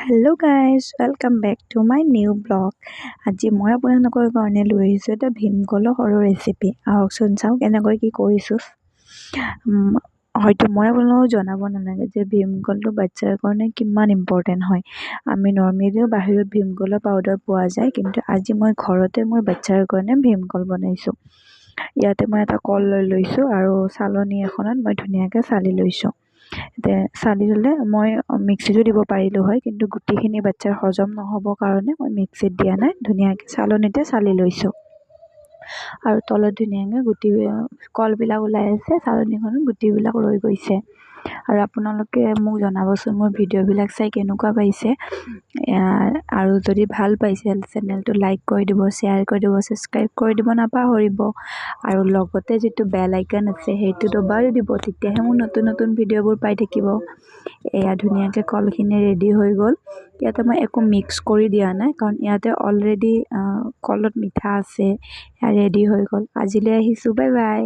Hello' guys welcome back to my new vlog. আজি মই আপোনালোকৰ কাৰণে লৈ আহিছোঁ এটা ভীমকলৰ সৰু ৰেচিপি। আহকচোন চাওঁ কেনেকৈ কি কৰিছোঁ। হয়তো মই আপোনালোকক জনাব নালাগে যে ভীমকলটো বাচ্ছাৰ কাৰণে কিমান ইম্পৰ্টেণ্ট হয়। আমি নৰ্মেলিও বাহিৰত ভীমকলৰ পাউডাৰ পোৱা যায়, কিন্তু আজি মই ঘৰতে মোৰ বাচ্ছাৰ কাৰণে ভীমকল বনাইছোঁ। ইয়াতে মই এটা কল লৈ লৈছোঁ আৰু চালনী এখনত মই ধুনীয়াকৈ চালি লৈছোঁ। চালি ল'লে মই মিক্সিতো দিব পাৰিলোঁ হয়, কিন্তু গুটিখিনি বাচ্ছাৰ হজম নহ'বৰ কাৰণে মই মিক্সিত দিয়া নাই, ধুনীয়াকৈ চালনীতে চালি লৈছোঁ। আৰু তলত ধুনীয়াকৈ কলবিলাক ওলাই আছে, চালনীখনত গুটিবিলাক ৰৈ গৈছে। আৰু আপোনালোকে মোক জনাবচোন মোৰ ভিডিঅ'বিলাক চাই কেনেকুৱা পাইছে। আৰু যদি ভাল পাইছে চেনেলটো লাইক কৰি দিব, শ্বেয়াৰ কৰি দিব, ছাবস্ক্ৰাইব কৰি দিব নাপাহৰিব। আৰু লগতে যিটো বেল আইকন আছে সেইটো দবাই দিব, তেতিয়াহে মোৰ নতুন নতুন ভিডিঅ'বোৰ পাই থাকিব। এয়া ধুনীয়াকৈ কলখিনি ৰেডি হৈ গ'ল। ইয়াতে মই একো মিক্স কৰি দিয়া নাই, কাৰণ ইয়াতে অলৰেডি কলত মিঠা আছে। ৰেডি হৈ গ'ল। আজিলৈ আহিছোঁ, বাই বাই।